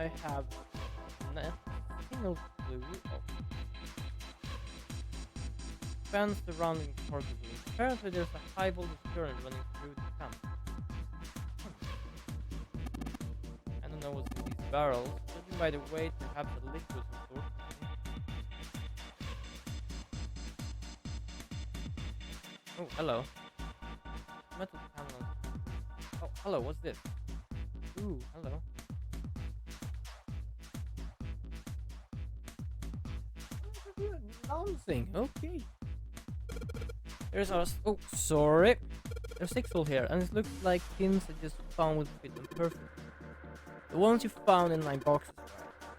I have a single clue of fence surrounding cargo building. Apparently there's a high voltage current running through the fence. I don't know what's in these barrels. Judging by the weight, perhaps a liquid of some sort. Oh, hello. Metal panels. Oh, hello, what's this? Ooh, hello. Announcing, okay. There's our. Oh, sorry. There's 6 full here, and it looks like pins I just found would fit them perfect. The ones you found in my boxes, right?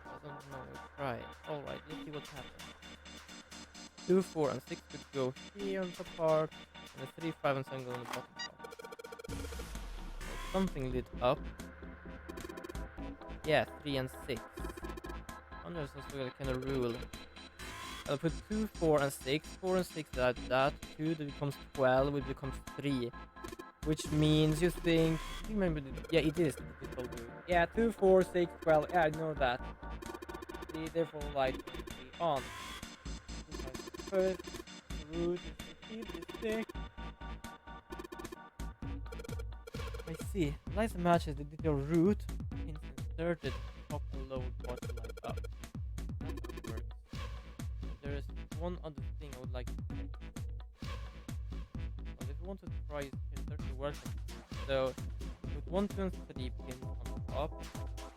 I don't know. Right. Alright, let's see what happens. 2, 4, and 6 could go here on the part, and the 3, 5, and 7 go on the bottom part. Something lit up. Yeah, 3 and 6. I wonder if there's also a kind of rule. I'll put 2, 4, and 6. 4 and 6 that. 2 that becomes 12, it becomes 3. Which means you think... Do you remember yeah, it is the digital root. Yeah, 2, 4, 6, 12. Yeah, I know that. Therefore, light will be on. First root is to keep this thing. I see. Lights matches the digital root. Pins inserted. Top and lower parts light up. That's how it works. There is one other thing I would like to check. Well, if you want to try it, it's certainly welcome to. So, with 1, 2, and 3 pins on top,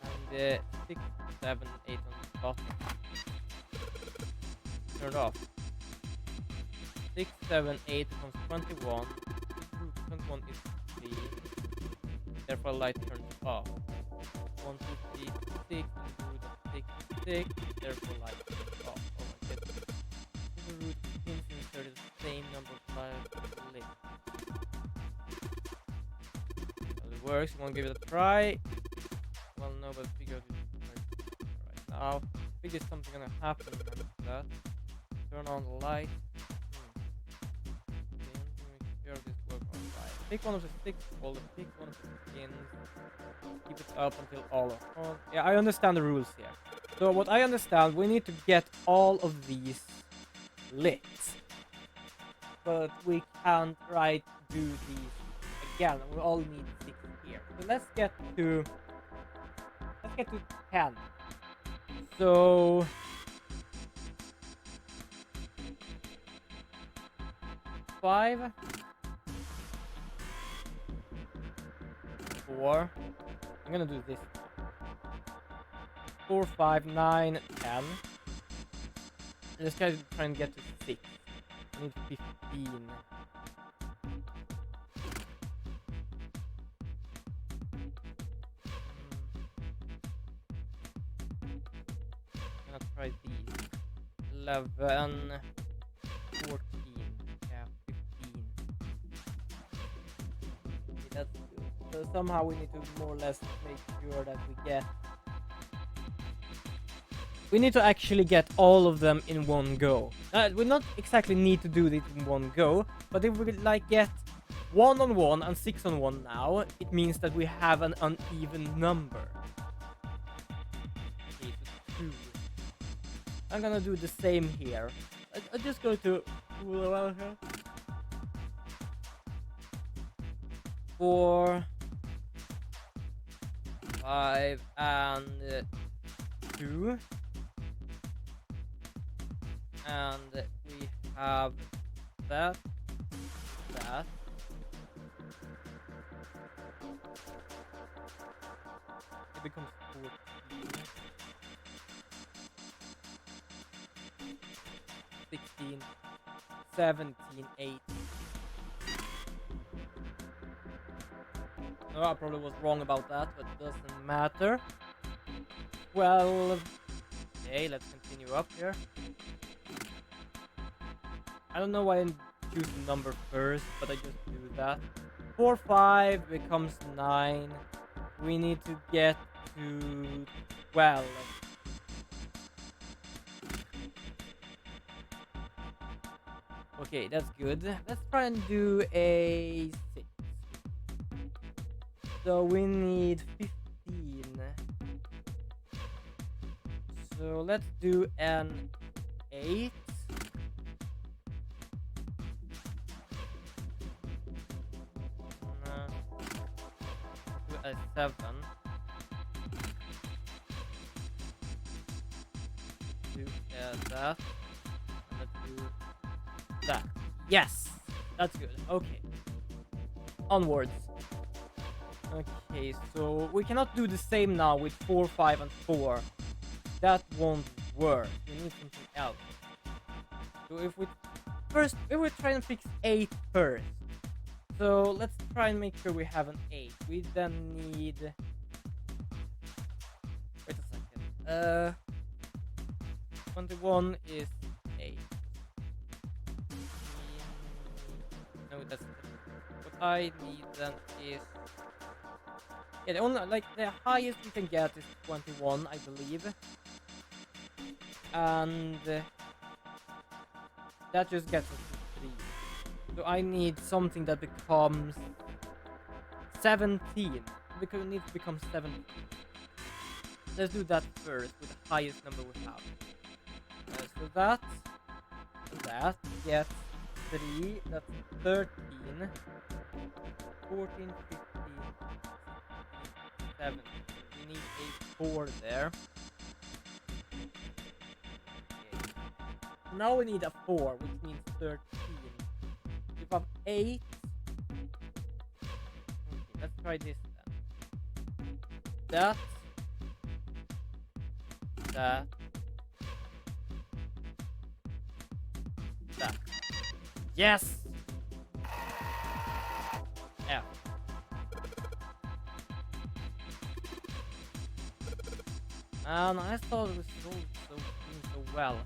and 6, 7, 8 on the bottom. Turn it off. 6, 7, 8 becomes 21. 21 is 3. Therefore, light turns off. 1, 2, 3, 6, and the root of 6, 6. Therefore, light turns off. Oh my goodness. The root pins inserted the same number of lights lit. Well, it works. You want to give it a try? Well, no, but figure this right now. Figure something gonna happen after that. Turn on the light. Make sure this works alright. Pick one of the 6 ball, pick one of the pins. Keep it up until all are on. Yeah, I understand the rules here. So what I understand, we need to get all of these lit. But we can't do these again. We all need 6 here. So let's get to 10. So 5, 4. I'm gonna do this. 4, 5, 9, 10. Let's try and get to 6. I need 15. I'm gonna try these. 11, 14. Yeah, 15. Okay, that's good. So somehow we need to more or less make sure that we need to actually get all of them in one go. We not exactly need to do it in one go, but if we like get 1 on 1 and 6 on 1 now, it means that we have an uneven number. Okay, so 2. I'm gonna do the same here. I'm just going to rule around here. 4, 5, and 2. And we have that. It becomes 14. 16, 17, 18. No, I probably was wrong about that, but it doesn't matter. 12. Okay, let's continue up here. I don't know why I choose the number first, but I just do that. 4, 5 becomes 9. We need to get to 12. Okay, that's good. Let's try and do a 6. So we need 15. So let's do an 8. Do a 7. Do that. And let's do that. Yes! That's good. Okay. Onwards. Okay, so we cannot do the same now with 4, 5, and 4. That won't work. We need something else. So if we try and fix 8 first. So let's try and make sure we have an 8. We then need. Wait a second. 21 is 8. No, that's what I need then is. Yeah, the only the highest we can get is 21, I believe. And that just gets us to 3. So I need something that becomes 17. Because it needs to become 17. Let's do that first with the highest number we have. So that gets 3. That's 13. 14, 15, 17. We need a 4 there. Okay. Now we need a 4, which means 13. If I have 8. Okay, let's try this then. That. Yes! Yeah. And I thought it was so well.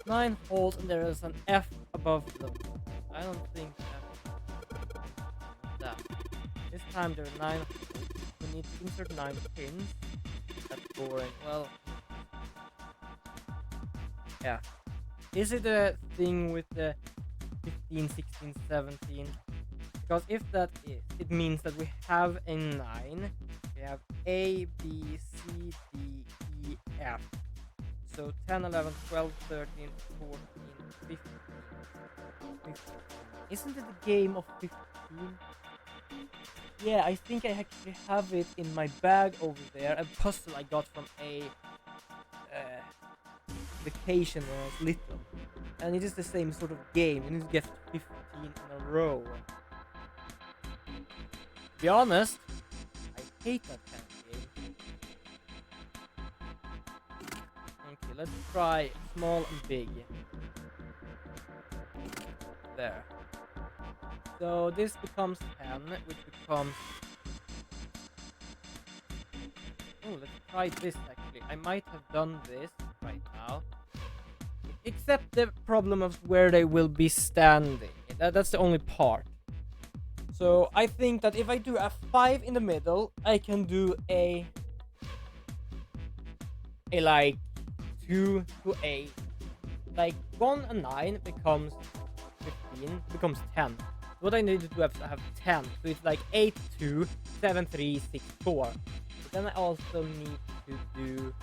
9 holes and there is an F above them. I don't think that. This time there are 9 holes. We need to insert 9 pins. That's boring. Well, yeah. Is it a thing with the 15, 16, 17? Because if that is, it means that we have a 9. We have A, B, C, D, E, F. So 10, 11, 12, 13, 14, 15. Isn't it a game of 15? Yeah, I think I actually have it in my bag over there. A puzzle I got from a vacation when I was little. And it is the same sort of game. You need to get 15 in a row. To be honest, I hate that kind of game. Okay, let's try small and big. There. So this becomes 10, which becomes... Oh, let's try this actually. I might have done this right now. Except the problem of where they will be standing. That's the only part. So I think that if I do a 5 in the middle, I can do a like 2 to 8. Like 1 and 9 becomes 15, becomes 10. What I need to do is have 10. So it's like 8, 2, 7, 3, 6, 4. But then I also need to do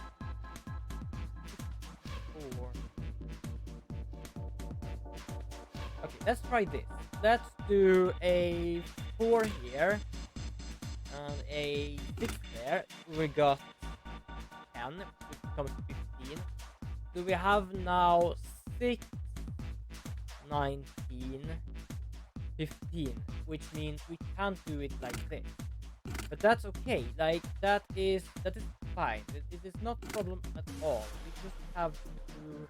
4. Okay, let's try this. Let's do a 4 here and a 6 there. We got 10, which becomes 15. So we have now 6, 19, 15, which means we can't do it like this. But that's okay. Like that is fine. It is not a problem at all. We just have to do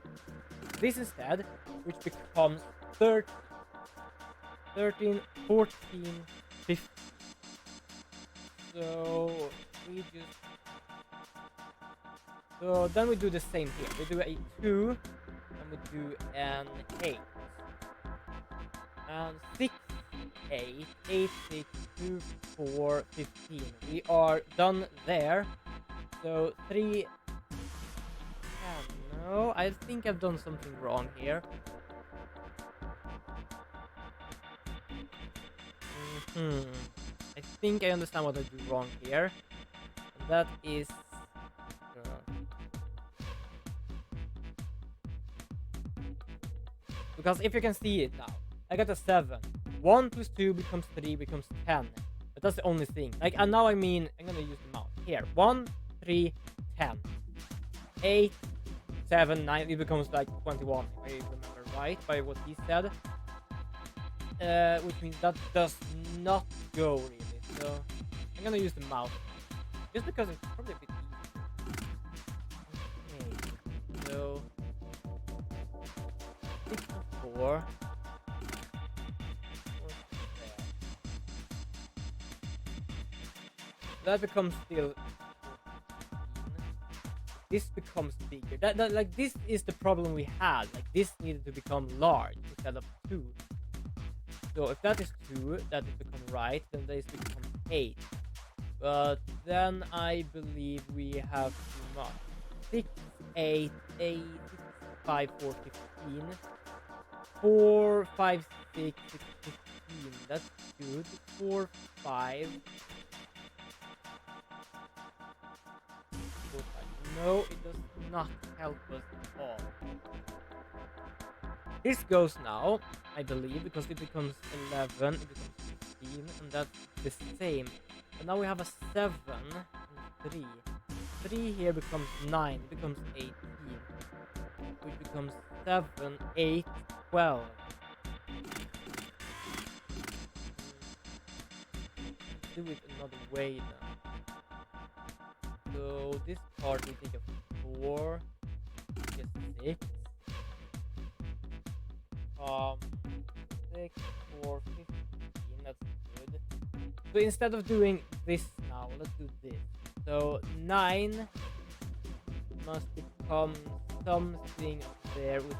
this instead, which becomes 13, 13, 14, 15. So we just... So then we do the same here. We do a 2, and we do an 8. And 6, 8, 8, 6, 2, 4, 15. We are done there. So 3... No, I think I've done something wrong here. I think I understand what I do wrong here. And that is Because if you can see it now, I got a 7. 1 plus 2 becomes 3, becomes 10. But that's the only thing. Like, and now I mean, I'm gonna use the mouse. Here, 1, 3, 10. 8, 7, 9, it becomes like 21, if I remember right, by what he said. Which means that does not go, really. So, I'm gonna use the mouse. Just because it's probably a bit easier. Okay, so... 6 and 4. That becomes still 14. This becomes bigger. That like this is the problem we had. Like this needed to become large instead of 2. So if that is 2, that is become right, then this becomes 8. But then I believe we have too much. 6, 8, 8, 6, 5, 4, 15. 4, 5, 6, 6, 15. That's good. 4, 5. 4, 5. No, it does not help us at all. This goes now, I believe, because it becomes 11, it becomes 15, and that's the same. And now we have a 7 and 3. 3 here becomes 9, it becomes 18. Which becomes 7, 8, 12. Let's do it another way then. So this part we take a 4, get 6. 6, 4, 15, that's good. So instead of doing this now, let's do this. So 9 must become something up there with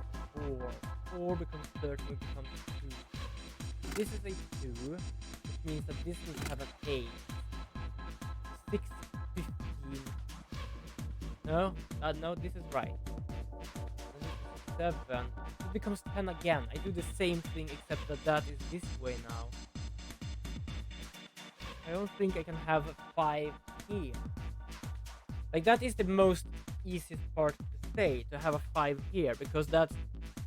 4. 4 becomes 13, it becomes 2. This is a 2, which means that this needs to have an 8. 6, 15. No, no, this is right. And this is 7. It becomes 10 again. I do the same thing except that is this way now. I don't think I can have a 5 here. Like that is the most easiest part to say, to have a 5 here, because that's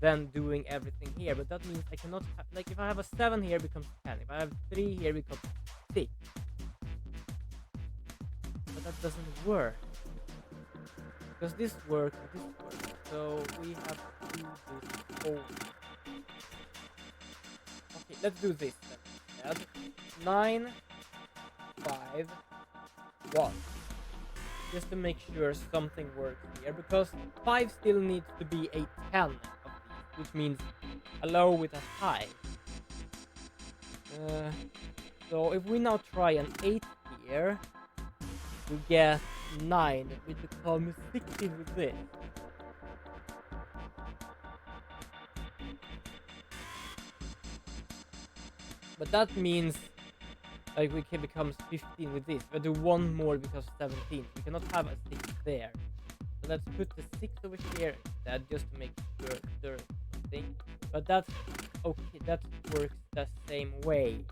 then doing everything here. But that means I cannot have, like if I have a 7 here, it becomes 10. If I have 3 here, it becomes 6. But that doesn't work. Because this works and this works. So we have to do this over. Okay, let's do this then. 9, 5, 1. Just to make sure something works here, because 5 still needs to be a 10 of these, which means a low with a high. So if we now try an 8 here, we get 9, which becomes 16 with this. But that means like we can become 15 with this. If I do one more because 17. We cannot have a 6 there. So let's put the 6 over here instead, just to make sure there's something. But that's okay, that works the same way.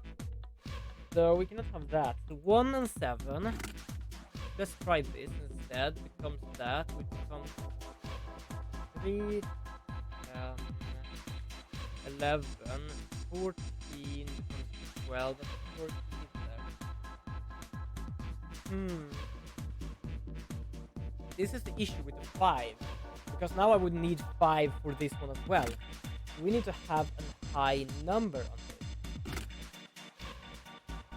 So we cannot have that. So 1 and 7. Let's try this instead. Becomes that, which becomes 3, 11, 14, becomes 12, 14 there. This is the issue with the 5, because now I would need 5 for this one as well. We need to have a high number on this,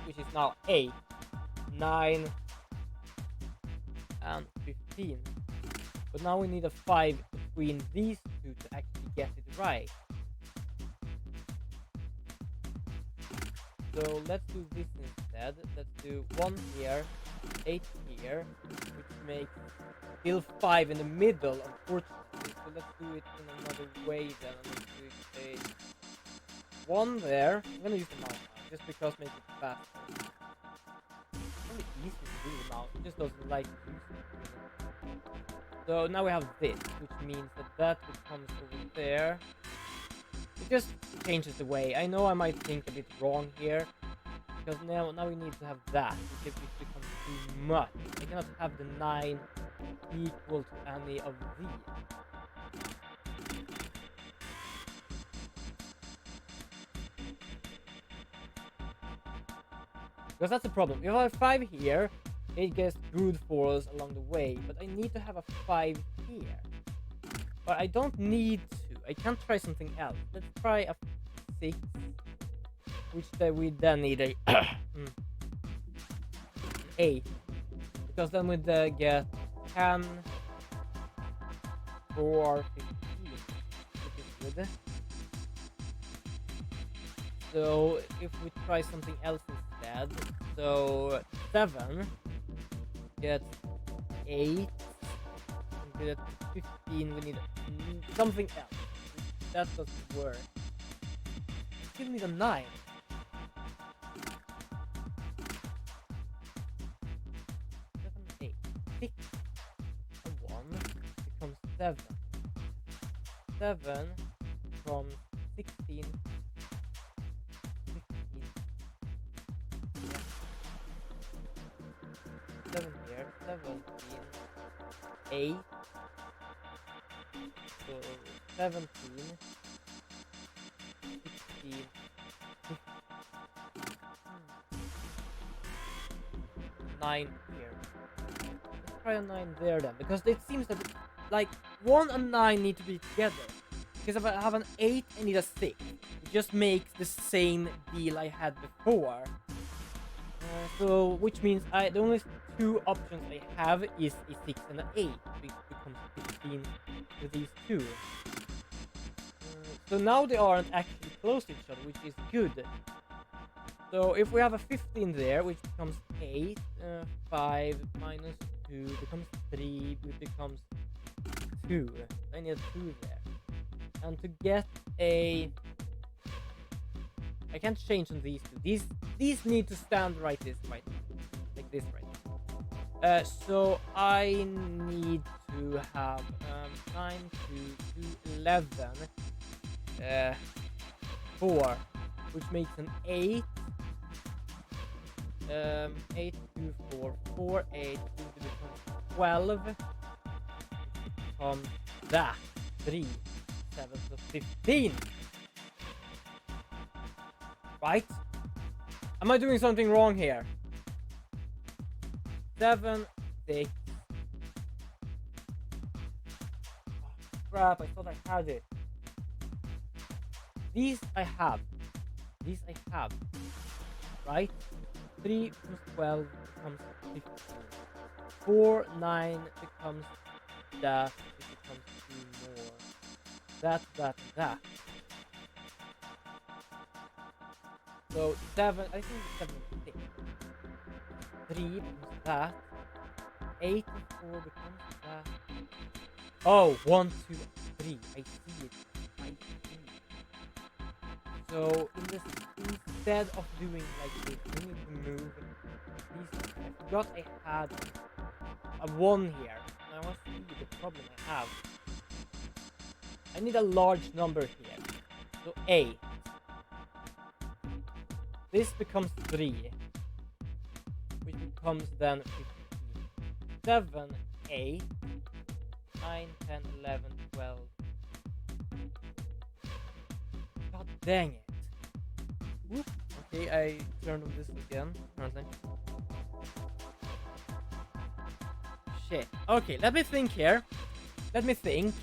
which is now 8, 9, and 15. But now we need a 5 between these two to actually get it right. So let's do this instead. Let's do 1 here, 8 here, which makes still 5 in the middle, unfortunately. So let's do it in another way then. Let's do it a 1 there. I'm gonna use the mouse now, just because it makes it faster. It's really easy to do the mouse, it just doesn't like to use it. So now we have this, which means that becomes over there. It just changes the way. I know I might think a bit wrong here, because now we need to have that, because it becomes too much. I cannot have the 9 equal to any of these. Because that's the problem. If I have 5 here, it gets good for us along the way. But I need to have a 5 here. But I don't need to. I can try something else. Let's try a 6. Which we then need a 8. Because then we'd get 10, 4, 15. Which is good. So if we try something else instead, so 7 gets 8, and we get 15, we need something else. That doesn't work. Give me the 9. 7, 8, 6, and 1 becomes 7. 7 becomes 16. 7 here, 17, 8, so 17, 16, 9 here. Let's try a 9 there then, because it seems that like 1 and 9 need to be together. Because if I have an 8, I need a 6. It just makes the same deal I had before. So, which means the only 2 options I have is a 6 and an 8, which becomes 15 with these 2. So now they aren't actually close to each other, which is good. So if we have a 15 there, which becomes 8, 5 minus 2 becomes 3, which becomes 2. I need a 2 there. And to get a... I can't change on these 2. These need to stand like this right now. So I need to have 9 to 11, 4, which makes an 8. 8 to 4, 4, 8, becomes 12. Becomes that 3, 7, so 15. Right? Am I doing something wrong here? 7, 6. Oh, crap, I thought I had it. These I have. Right? 3 becomes 12, becomes 15. 4, 9 becomes that, it becomes 2 more. That. So 7, I think 7 and 6. 3 becomes that. 8 and 4 becomes that. Oh, 1, 2, 3. I see it. So instead of doing like this, we need to move these. I forgot I had a 1 here. And I want to see the problem I have. I need a large number here. So 8. This becomes 3, which becomes then 15. 7, 8, 9, 10, 11, 12. God dang it. Whoop. Okay, I turned on this again, apparently. Shit. Okay, let me think here. Let me think.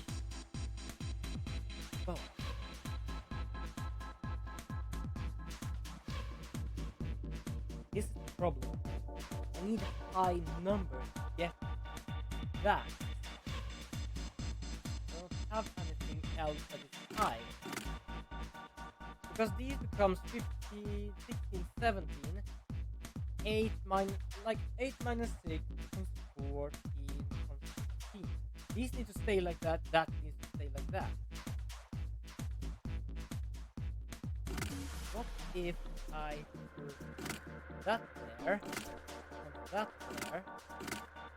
Oh. This is the problem. I need a high number to get that. I don't have anything else that is high. Because these becomes 15, 16, 17. 8 minus 6 becomes 14, becomes 15. These need to stay like that, that needs to stay like that. What if I put that there, and that there,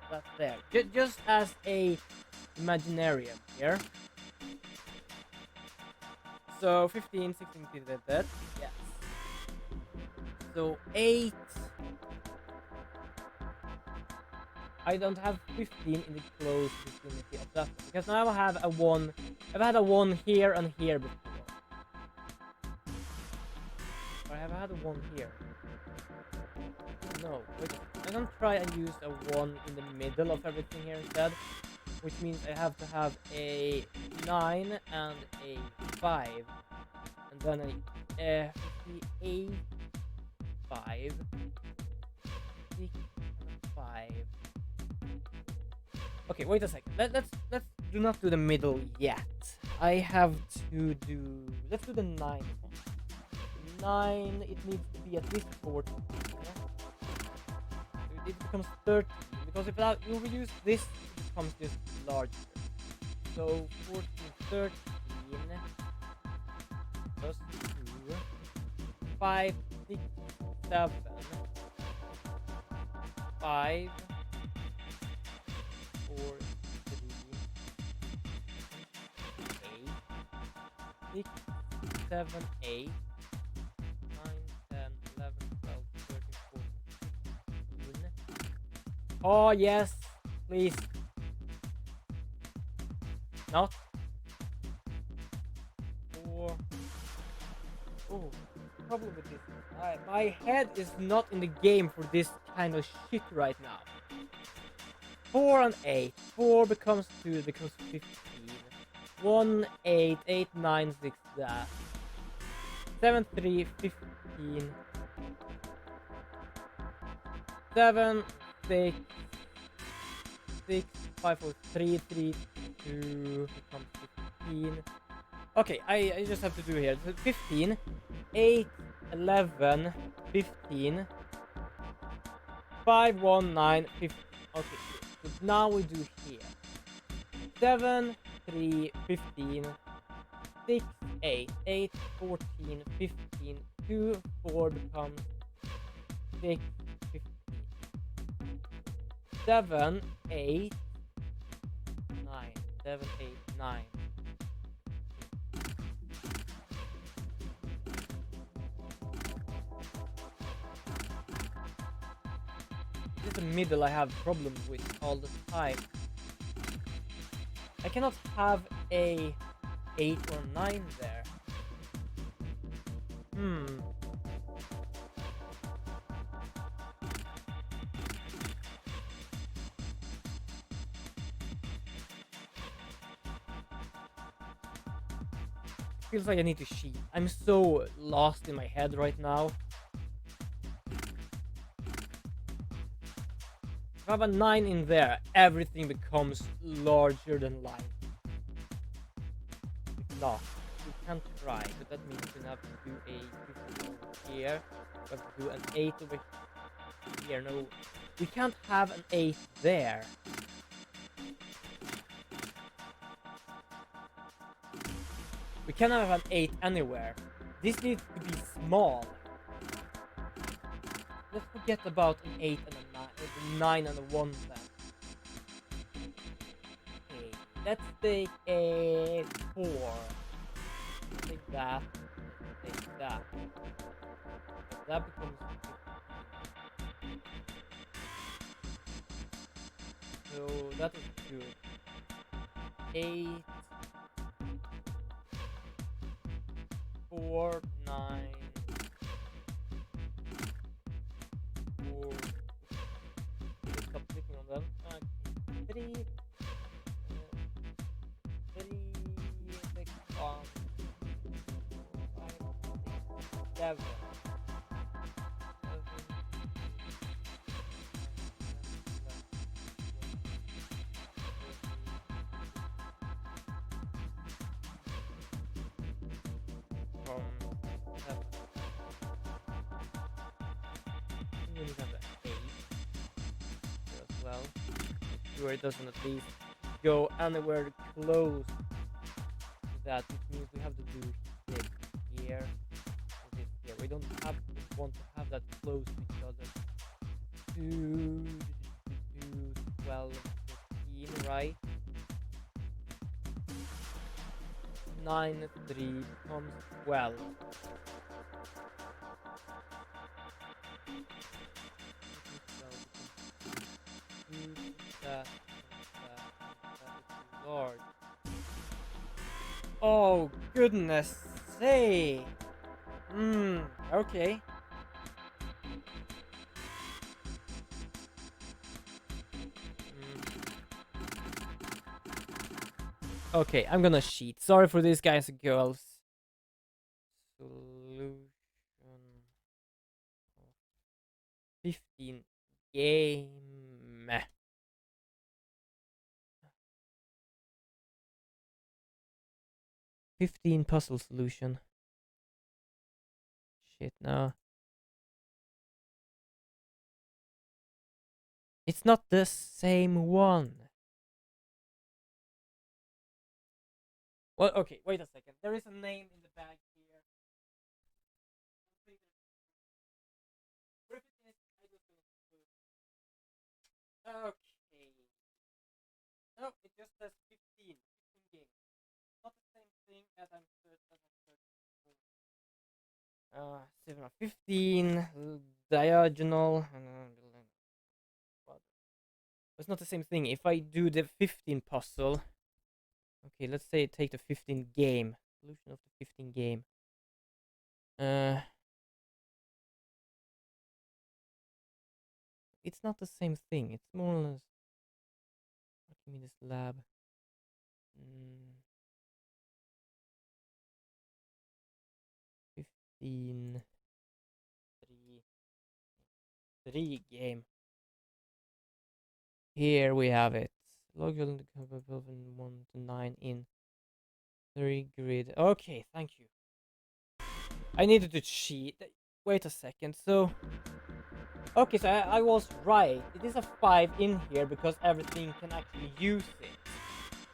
that there? Just as a imaginarium here. So 15, 16, that. Yes. So 8. I don't have 15 in the close vicinity of that one, because now I have a 1. I've had a 1 here and here before. Or have I had a 1 here? No, wait a second. I'm gonna try and use a 1 in the middle of everything here instead, which means I have to have a 9 and a 5, and then a 58, 5, 6, and a 5. Okay, wait a second. Let's do not do the middle yet. I have to do. Let's do the 9 one. 9. It needs to be at least 14. Yeah? It becomes 13 because if you reuse this, it becomes just larger. So 14, 13 plus 2, 5, 6, 7, 5, 4, 3, 8, 6, 7, 8, 9, 10, 11, 12, 13, 14, 15. Oh, yes, please. Not. 4. Oh, the problem with this. My head is not in the game for this kind of shit right now. 4 and 8. 4 becomes 2, becomes 15. 1, 8, 8, 9, 6, that. 7, 3, 15. 7, 6, 6, 5, 4, 3, 3, 2, becomes 15. Okay, I just have to do here. So 15, 8, 11, 15, 5, 1, 9, 15. Okay, so now we do here. 7, 3, 15, 6, 8, 8, 14, 15, 2, 4 becomes 6, 15. 7, 8, 9, 7, 8, 9. This is the middle I have problems with all the time. I cannot have a 8 or 9 there. Feels like I need to cheat. I'm so lost in my head right now. If I have a 9 in there, everything becomes larger than life. If not, we can't try, but that means we have to do a 15 over here. We have to do an 8 over here. No, we can't have an 8 there. We cannot have an 8 anywhere. This needs to be small. Let's forget about an 8 and a 9 and a 1 then. Okay, let's take a 4. Take that. Take that. That becomes 15. So that is good. 8, 4, 9, 4. Stop clicking on them. 3, 3, 6, 1, 5, 6, 7. Sure it doesn't at least go anywhere close to that. It means we have to do this here and this here. We don't want to have that close to each other. 2, 12, 15, right? 9, 3 becomes 12. Lord. Oh, goodness sake. Okay. Okay, I'm gonna cheat. Sorry for these guys and girls. Solution of 15 game. 15 puzzle solution. Shit, no. It's not the same one. Well, okay, wait a second. There is a name in the bag here. Okay. No, it just says 15. 15 games. Not the same thing as I'm searching. 15 diagonal. It's not the same thing. If I do the 15 puzzle, okay, let's say take the 15 game solution of the 15 game. It's not the same thing. It's more or less. Give me this lab. 15 3 game. Here we have it. Logical capable 1 to 9 in 3 grid. Okay, thank you. I needed to cheat. Wait a second. So, okay, so I was right. It is a 5 in here because everything can actually use it.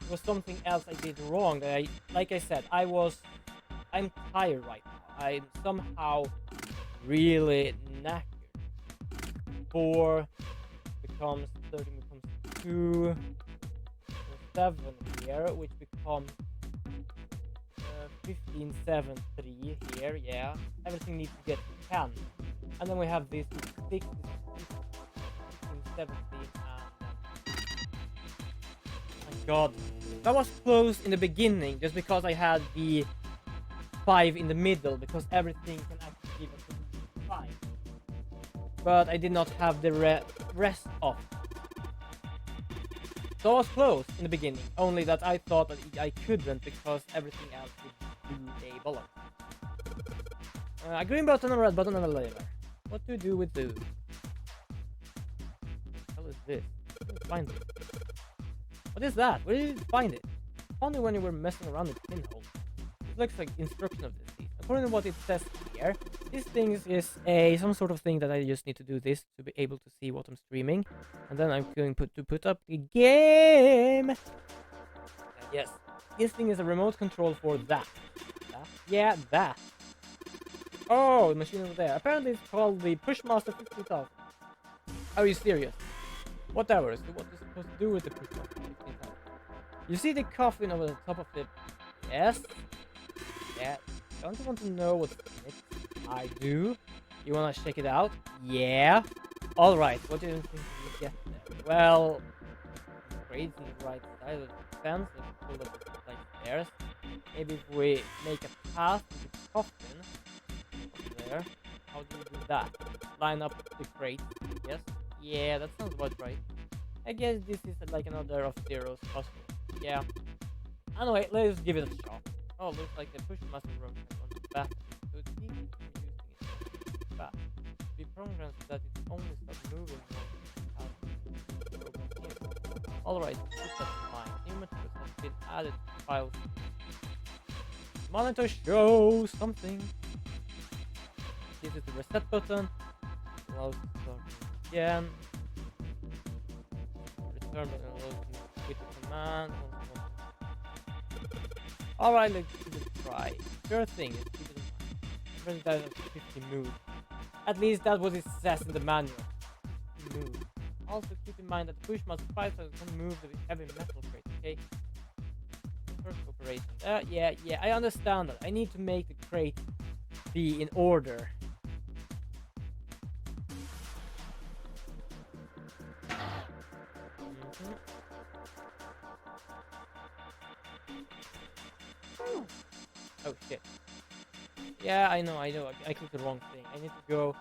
It was something else I did wrong. That like I said, I'm tired right now. I'm somehow really knackered. 4 becomes 13 becomes 2. 7 here, which becomes 15, 7, 3 here, yeah. Everything needs to get 10. And then we have this 6, 15, 17, and my god. That was close in the beginning, just because I had the 5 in the middle, because everything can actually give us a 5. But I did not have the rest of. So I was close in the beginning, only that I thought that I couldn't because everything else would do a bollock. A green button and a red button and a lever. What to do with those? What the hell is this? I didn't find it. What is that? Where did you find it? Only when you were messing around with pinholes. It looks like instruction of this piece. According to what it says here, this thing is some sort of thing that I just need to do this to be able to see what I'm streaming. And then I'm going to put up the game. Yes, this thing is a remote control for that. Yeah, that. Oh, the machine over there. Apparently it's called the Pushmaster 50,000. Are you serious? Whatever. So what is it supposed to do with the Pushmaster 50,000? You see the coffin over the top of it? Yes. Yeah. Don't you want to know what's in it? I do. You wanna check it out? Yeah. Alright, what do you think you get there? Well, grades on the right side of the fence, let's pull up like stairs. Maybe if we make a path to the coffin up there. How do you do that? Line up the crate. Yes? Yeah, that sounds about right. I guess this is like another of Zero's puzzle. Yeah. Anyway, let's give it a shot. Oh, looks like the push master broken on the back. So it's easy for using it back. The program so that it only starts moving when it has alright, keep that in mind. New materials have been added to files. Monitor shows something. This is the reset button. Allows to start again. Return button allows to quit the command. Alright, let's give it a try. Sure thing, let's keep it in mind. That 50 move. At least that's what it says in the manual. Move. Also keep in mind that the Pushmaster 5000 can move the heavy metal crate, okay? First operation. Yeah, I understand that. I need to make the crate be in order. Oh shit. Yeah, I know. I clicked the wrong thing. I need to go.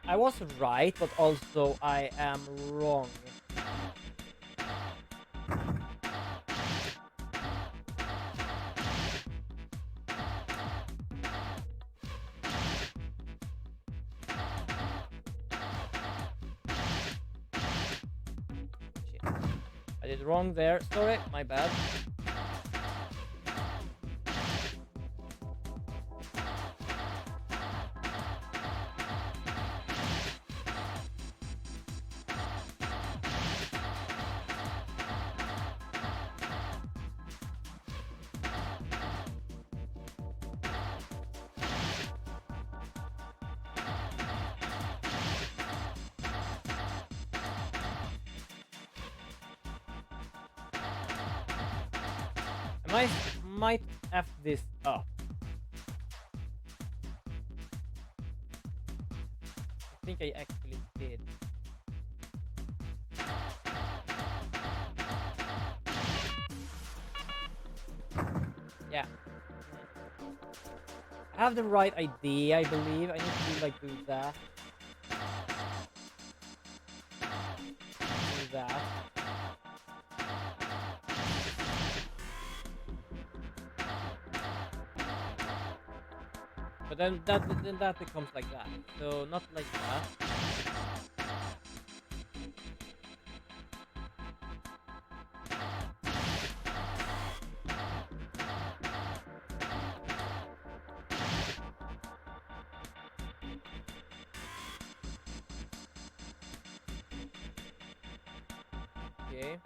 I was right, but also I am wrong. Shit. I did wrong there. Sorry, my bad. I might F this up. I think I actually did. Yeah. I have the right idea, I believe. I need to like do that. Do that. But then that becomes like that. So not like that. Okay.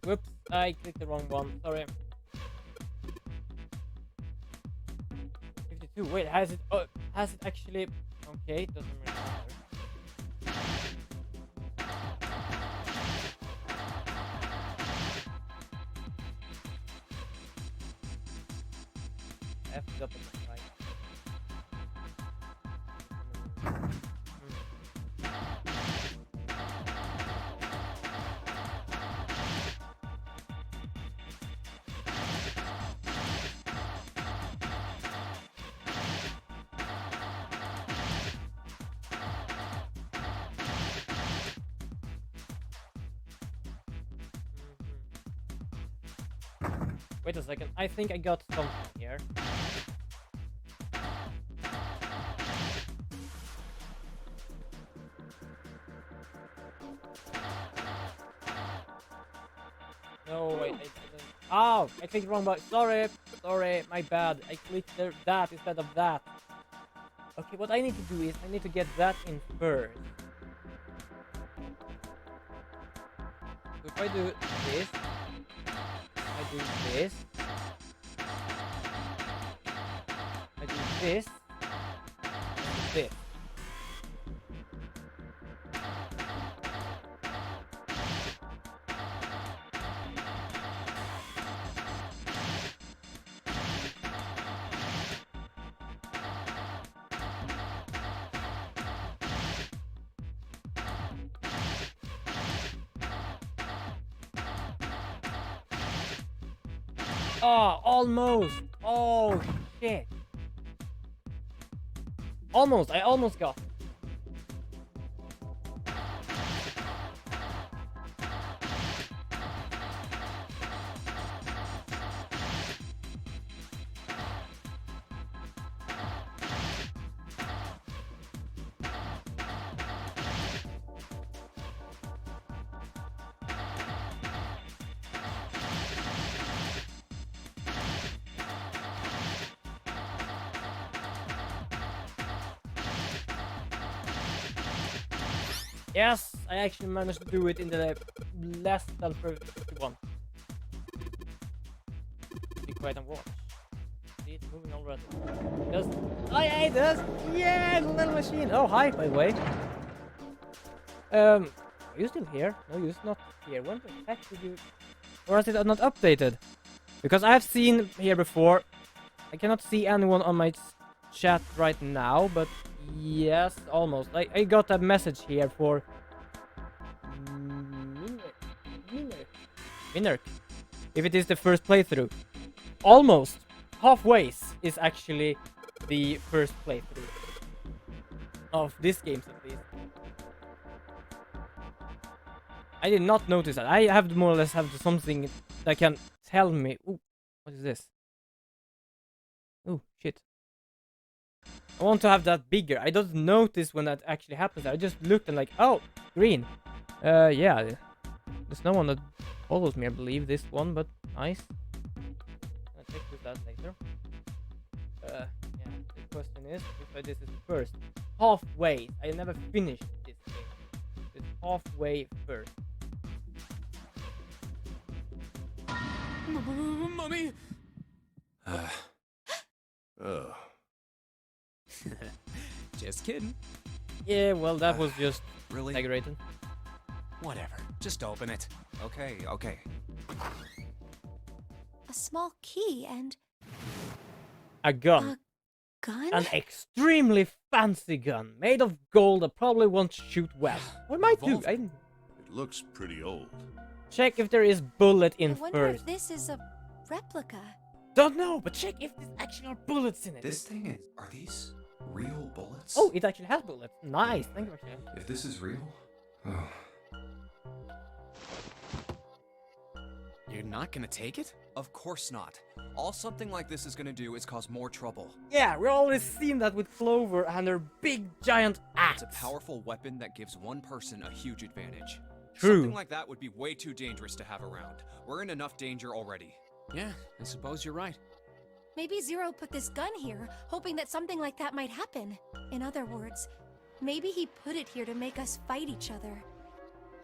Whoops, I clicked the wrong one. Sorry. 52. Wait, has it actually? Okay, doesn't really matter. F it up at the right. Wait a second, I think I got something here. No, wait, I didn't. Oh, I clicked wrong button. Sorry, my bad. I clicked that instead of that. Okay, what I need to do is I need to get that in first. So if I do this, I do this, I do this, and this. Oh, almost. Oh, shit. Almost. I almost got. Yes, I actually managed to do it in the less than 51. Be quiet and watch. See, it's moving already. Just, oh yeah, it does. Yeah, the little machine. Oh, hi, by the way. Are you still here? No, you're not here. When the heck did you? Or is it not updated? Because I have seen here before. I cannot see anyone on my chat right now, but yes, almost. I got a message here for Winner. If it is the first playthrough. almost halfway is actually the first playthrough of this game, at least. I did not notice that. I have to more or less have something that can tell me. Ooh, what is this? Oh shit! I want to have that bigger. I don't notice when that actually happens. I just looked and like, oh, green. Yeah. There's no one that follows me, I believe, this one, but nice. I'll check with that later. Yeah, the question is if this is first. Halfway. I never finished this game. It's halfway first. Mommy! Oh. Just kidding. Yeah, well, that was just Really? exaggerated. Whatever. Just open it. Okay. A small key and A gun. a gun? An extremely fancy gun, made of gold that probably won't shoot well. Or might do. Revolver. It looks pretty old. Check if there is bullet I in wonder first. if this is a replica. Don't know, but check if there's actually are bullets in it. This thing is. Are these real bullets? Oh, it actually has bullets. Nice. Thank you, actually. If this is real. Oh. You're not gonna take it? Of course not. All something like this is gonna do is cause more trouble. Yeah, we've always seen that with Clover and her big giant axe. It's a powerful weapon that gives one person a huge advantage. True. Something like that would be way too dangerous to have around. We're in enough danger already. Yeah, I suppose you're right. Maybe Zero put this gun here, hoping that something like that might happen. In other words, maybe he put it here to make us fight each other.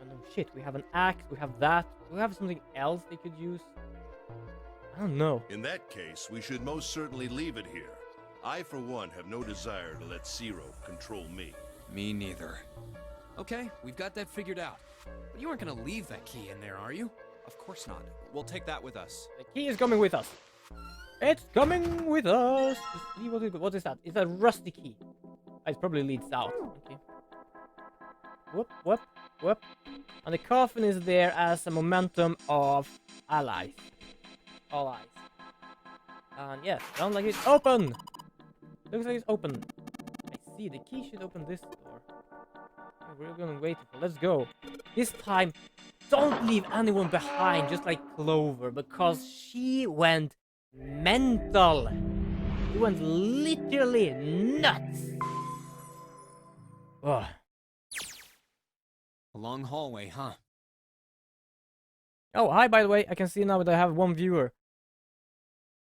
Oh no, shit. We have an axe. We have that. We have something else they could use. I don't know. In that case, we should most certainly leave it here. I, for one, have no desire to let Zero control me. Me neither. Okay, we've got that figured out. But you aren't gonna leave that key in there, are you? Of course not. We'll take that with us. The key is coming with us. It's coming with us. Let's see what is that? It's a rusty key. It probably leads out. Okay. Whoop. And the coffin is there as a momentum of allies. All eyes. And yes, sounds like it's open. Looks like it's open. I see. The key should open this door. Okay, we're gonna wait for. Let's go. This time, don't leave anyone behind, just like Clover, because she went mental. She went literally nuts. Ugh. A long hallway, huh? Oh, hi, by the way. I can see now that I have one viewer.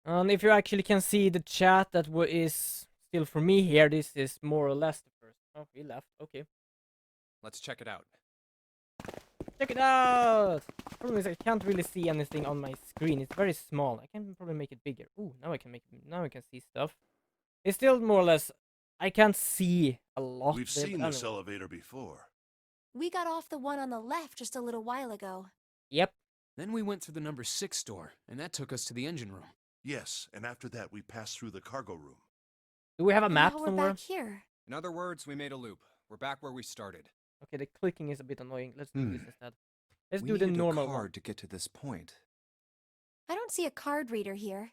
And if you actually can see the chat that is still for me here, this is more or less the first. Oh, he left. Okay. Let's check it out. Check it out! Problem is I can't really see anything on my screen. It's very small. I can probably make it bigger. Ooh, now I can make it. Now I can see stuff. It's still more or less. I can't see a lot. We've seen this elevator before. We got off the one on the left just a little while ago. Yep. Then we went through the number 6 door, and that took us to the engine room. Yes, and after that we passed through the cargo room. Do we have a map Now we're somewhere? back here. In other words, we made a loop. We're back where we started. Okay, the clicking is a bit annoying. Let's do this instead. Let's We do the needed normal a card one. to get to this point. I don't see a card reader here.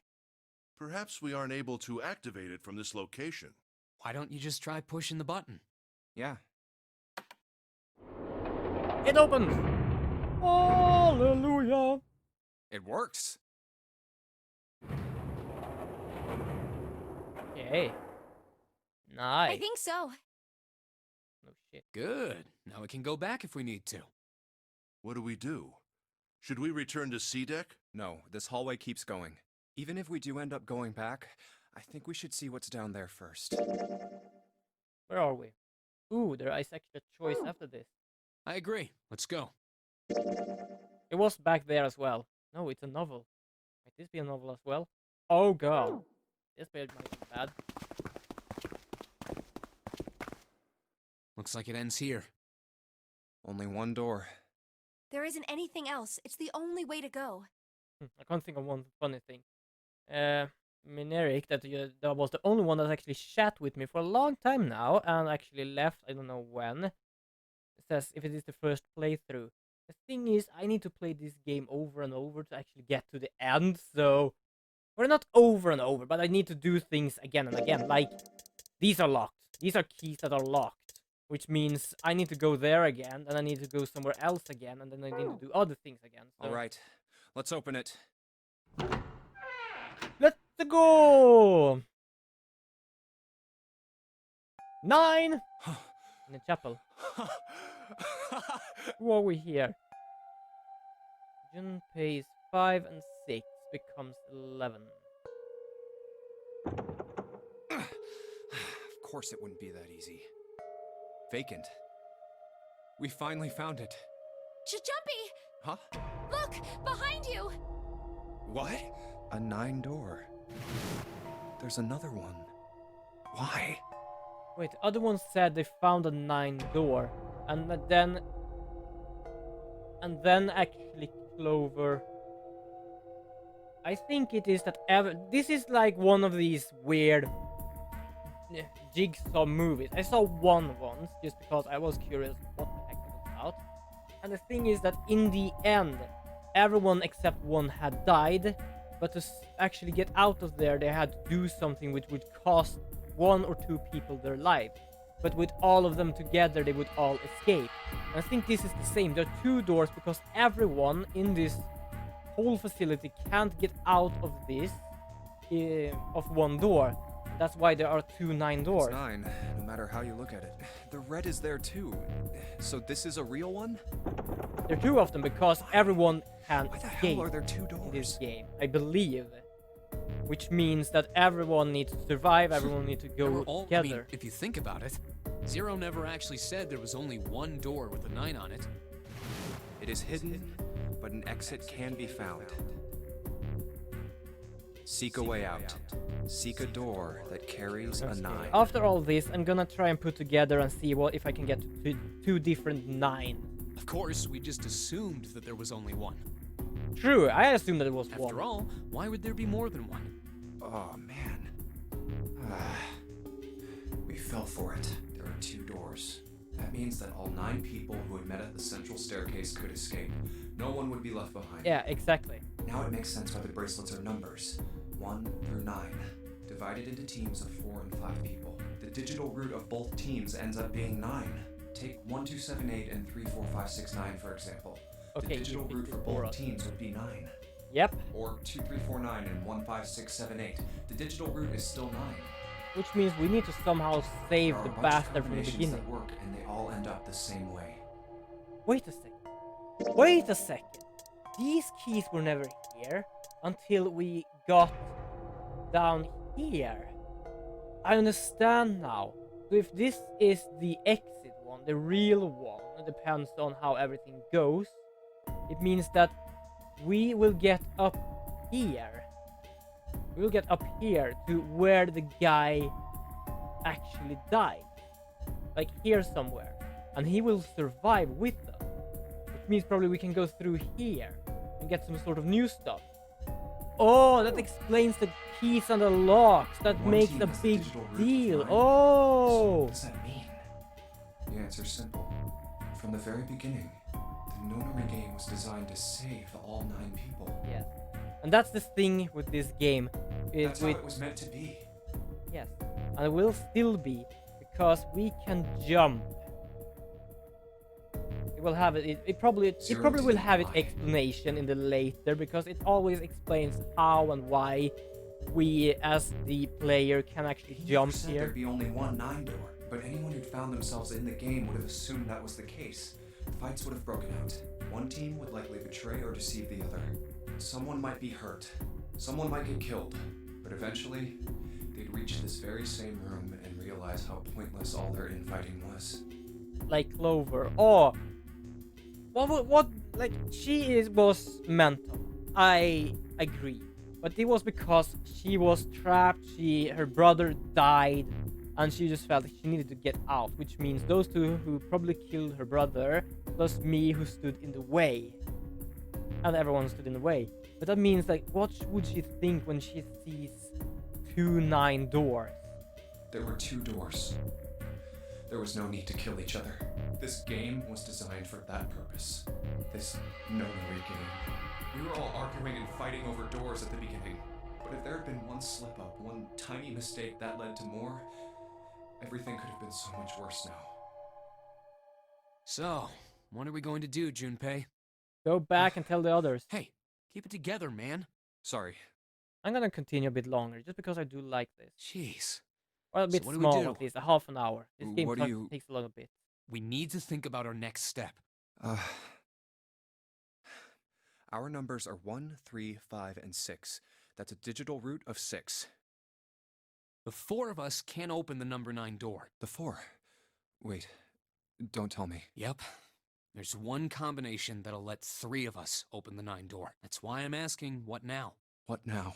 Perhaps we aren't able to activate it from this location. Why don't you just try pushing the button? Yeah. It opens! Hallelujah! It works. Okay. Nice. I think so. No shit. Good. Now we can go back if we need to. What do? Should we return to C deck? No, this hallway keeps going. Even if we do end up going back, I think we should see what's down there first. Where are we? Ooh, there is actually a choice after this. I agree. Let's go. It was back there as well. No, it's a novel. Might this be a novel as well? Oh god. This page might be bad. Looks like it ends here. Only one door. There isn't anything else. It's the only way to go. I can't think of one funny thing. Minerik, that was the only one that actually chat with me for a long time now and actually left, I don't know when. It says if it is the first playthrough. The thing is, I need to play this game over and over to actually get to the end, so Or not over and over, but I need to do things again and again. Like, these are locked. These are keys that are locked. Which means I need to go there again, and I need to go somewhere else again, and then I need to do other things again. So All right, let's open it. let's go! 9! In the chapel. Who are we here? Junpei's 5 and 6 becomes 11. Of course it wouldn't be that easy. Vacant. We finally found it. Jumpy! Huh? Look! Behind you! What? A 9-door. There's another one. Why? Wait, the other one said they found a 9 door, and then actually Clover. I think it is that this is like one of these weird Jigsaw movies. I saw one once just because I was curious what the heck it was about. And the thing is that in the end, everyone except one had died, but to actually get out of there, they had to do something which would cost 1 or 2 people their life. But with all of them together, they would all escape. And I think this is the same. There are 2 doors because everyone in this whole facility can't get out of this of 1 door. That's why there are 2 9 doors. It's 9, no matter how you look at it. The red is there too. So this is a real one? There are 2 of them because everyone can Why the escape hell are there 2 doors? in this game, I believe. Which means that everyone needs to survive, everyone needs to They go were all, together. if you think about it, Zero never actually said there was only 1 door with a 9 on it. It is hidden, but an exit can be found. Seek a way out. Seek a door that carries a 9. After all this, I'm gonna try and put together and see what if I can get to 2 different 9. Of course, we just assumed that there was only 1. True, I assumed that it was 1. After all, why would there be more than 1? Oh, man. We fell for it. There are 2 doors. That means that all 9 people who had met at the central staircase could escape. No one would be left behind. Yeah, exactly. Now it makes sense why the bracelets are numbers. 1 through 9. Divided into teams of 4 and 5 people. The digital root of both teams ends up being 9. Take 1, 2, 7, 8, and 3, 4, 5, 6, 9, for example. Okay, The digital you root for picked both four. teams would be 9. Yep, Or 2, 3, 4, 9, and 1, 5, 6, 7, 8. The digital root is still 9. which means we need to somehow save There are the a bunch of bastard from the combinations beginning. that work, and they all end up the same way. Wait a second. Wait a second. These keys were never here until we got down here. I understand now. So if this is the exit one, the real one, it depends on how everything goes. It means that we will get up here. We will get up here to where the guy actually died. Like here somewhere. And he will survive with us. Which means probably we can go through here and get some sort of new stuff. Oh, that explains the keys and the locks. That One makes team a has the big digital root of deal. 9. So Oh! what does that mean? The answer's simple. From the very beginning, the Nonary game was designed to save all 9 people. Yes. And that's the thing with this game. That's how it was meant to be. Yes. And it will still be. Because we can jump. It will have it probably Zero will didn't have its lie. explanation in the later, because it always explains how and why we as the player can actually He jump never said here. there'd be only one 9 door, but anyone who'd found themselves in the game would have assumed that was the case. Fights would have broken out. One team would likely betray or deceive the other. Someone might be hurt. Someone might get killed. But eventually, they'd reach this very same room and realize how pointless all their infighting was. Like Clover. Oh, what? Like was mental. I agree, but it was because she was trapped. Her brother died, and she just felt like she needed to get out. Which means those 2 who probably killed her brother, plus me who stood in the way, and everyone stood in the way. But that means like, what would she think when she sees 2 9 doors? There were 2 doors. There was no need to kill each other. This game was designed for that purpose. This Nonary game. We were all arguing and fighting over doors at the beginning. But if there had been one slip up, one tiny mistake that led to more, everything could have been so much worse now. So, what are we going to do, Junpei? Go back and tell the others. Hey, keep it together, man. Sorry. I'm gonna continue a bit longer, just because I do like this. Jeez. Well, a bit So what do we small do? at least, a half an hour. This game What do you- takes a little bit. We need to think about our next step. Our numbers are 1, 3, 5, and 6. That's a digital root of 6. The four of us can't open the number 9 door. The 4. Wait, don't tell me. Yep. There's one combination that'll let 3 of us open the 9 door. That's why I'm asking, what now? What now?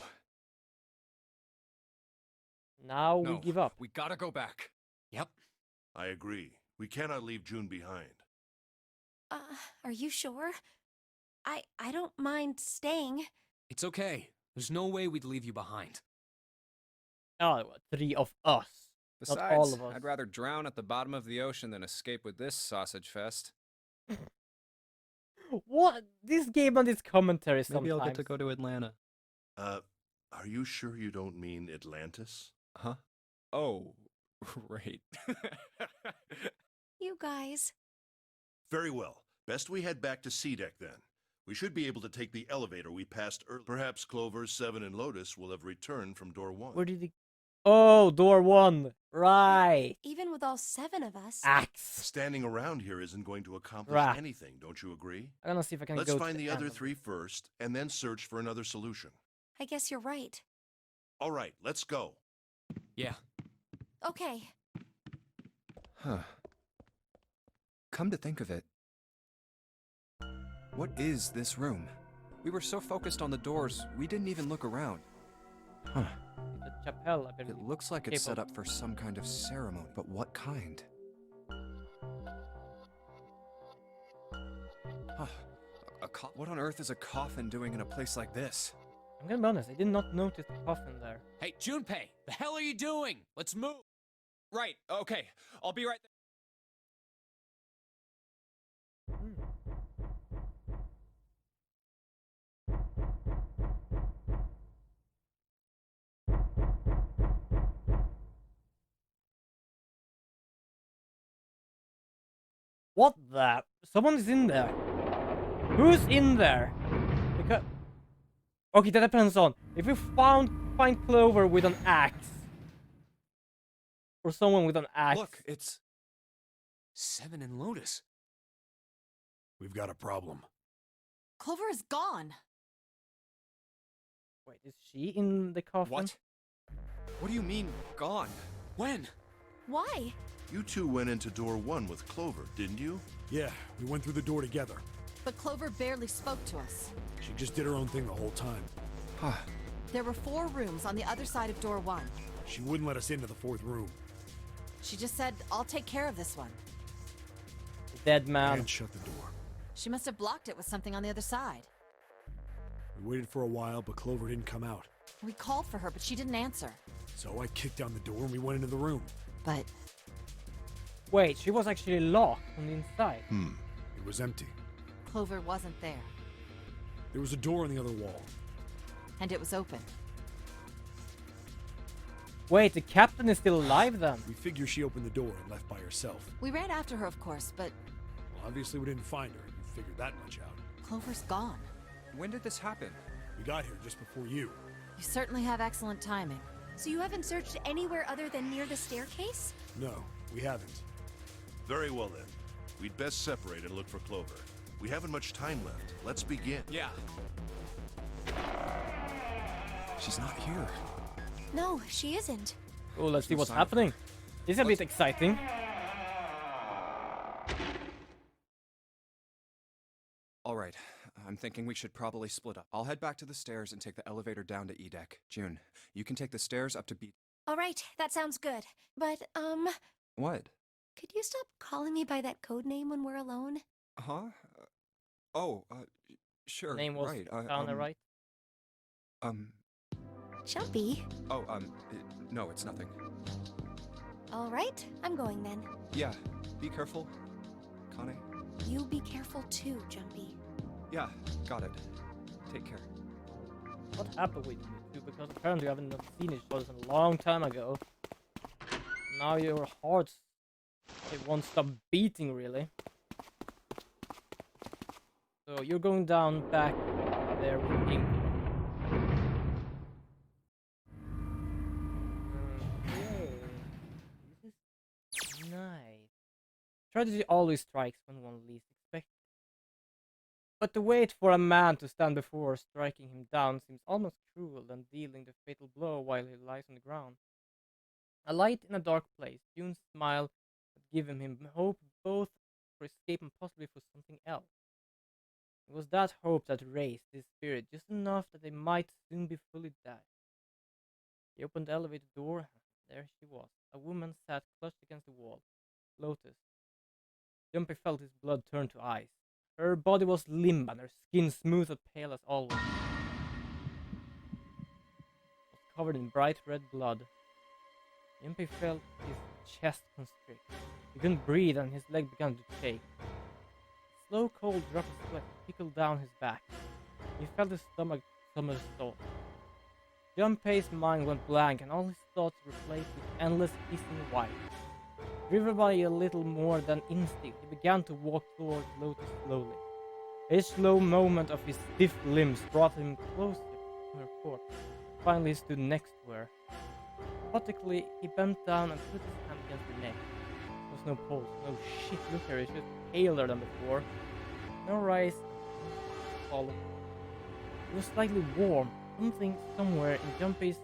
Now No, we give up. We gotta go back. Yep. I agree. We cannot leave June behind. Are you sure? I don't mind staying. It's okay. There's no way we'd leave you behind. Oh, 3 of us. Besides, Not all of us. I'd rather drown at the bottom of the ocean than escape with this sausage fest. What? This game and this commentary sometimes. Maybe I'll get to go to Atlanta. Are you sure you don't mean Atlantis? Huh? Oh, right. You guys. Very well. Best we head back to C-Deck then. We should be able to take the elevator we passed earlier. Perhaps Clover, 7, and Lotus will have returned from door 1. Where did he... Oh, door 1. Right. Even with all 7 of us. Axe. Standing around here isn't going to accomplish Right. anything, don't you agree? I'm gonna see if I can Let's go to find the end other of 3 it. first, and then search for another solution. I guess you're right. All right, let's go. Yeah. Okay. Huh. Come to think of it, what is this room? We were so focused on the doors, we didn't even look around. Huh. It's a chapel, I believe. It looks like it's set Chapel. up for some kind of ceremony, but what kind? Huh. What on earth is a coffin doing in a place like this? I'm gonna be honest, I did not notice the coffin there. Hey, Junpei, the hell are you doing? Let's move. Right, okay. I'll be right there. What the? Someone is in there. Who's in there? Because... Okay, that depends on if we find Clover with an axe. Or someone with an axe. Look, it's... 7 and Lotus. We've got a problem. Clover is gone. Wait, is she in the coffin? What? What do you mean, gone? When? Why? You two went into door 1 with Clover, didn't you? Yeah, we went through the door together. But Clover barely spoke to us. She just did her own thing the whole time. Huh. There were 4 rooms on the other side of door 1. She wouldn't let us into the 4th room. She just said, I'll take care of this one. Dead man. And shut the door. She must have blocked it with something on the other side. We waited for a while, but Clover didn't come out. We called for her, but she didn't answer. So I kicked down the door and we went into the room. But Wait, she was actually locked on the inside. It was empty. Clover wasn't there. There was a door on the other wall. And it was open. Wait, the captain is still alive then? We figure she opened the door and left by herself. We ran after her, of course, but Well, obviously we didn't find her. You figured that much out. Clover's gone. When did this happen? We got here just before you. You certainly have excellent timing. So you haven't searched anywhere other than near the staircase? No, we haven't. Very well then. We'd best separate and look for Clover. We haven't much time left. Let's begin. Yeah. She's not here. No, she isn't. Oh, let's see No what's sign. happening. This is a bit exciting. All right. I'm thinking we should probably split up. I'll head back to the stairs and take the elevator down to E-Deck. June, you can take the stairs up to B... All right, that sounds good. But, What? could you stop calling me by that code name when we're alone? Huh? Sure. Name was right. found right. Jumpy. No, it's nothing. All right, I'm going then. Yeah, be careful, Connie. You be careful too, Jumpy. Yeah, got it. Take care. what happened with you two, because apparently you haven't seen each other a long time ago. Now your hearts, they won't stop beating really. So you're going down back there with him. Okay. This is nice. Tragedy always strikes when one least expects it. But to wait for a man to stand before striking him down seems almost cruel than dealing the fatal blow while he lies on the ground. A light in a dark place, June's smile had given him hope both for escape and possibly for something else. It was that hope that raised his spirit just enough that they might soon be fully dead. He opened the elevator door, and there she was. A woman sat clutched against the wall. Lotus. Jumpy felt his blood turn to ice. Her body was limp and her skin smooth and pale as always. It was covered in bright red blood. Jumpy felt his chest constrict. He couldn't breathe and his leg began to shake. A slow cold drop of sweat trickled down his back. He felt his stomach somersault. Junpei's mind went blank and all his thoughts replaced with endless hissing white. Driven by a little more than instinct, he began to walk towards Lotus slowly. Each slow movement of his stiff limbs brought him closer to her corpse. Finally, he stood next to her. Methodically, he bent down and put his hand against her neck. There was no pulse, no shit, look at her, she was paler than before. No rise, no fall. It was slightly warm. Something somewhere in Jumpy's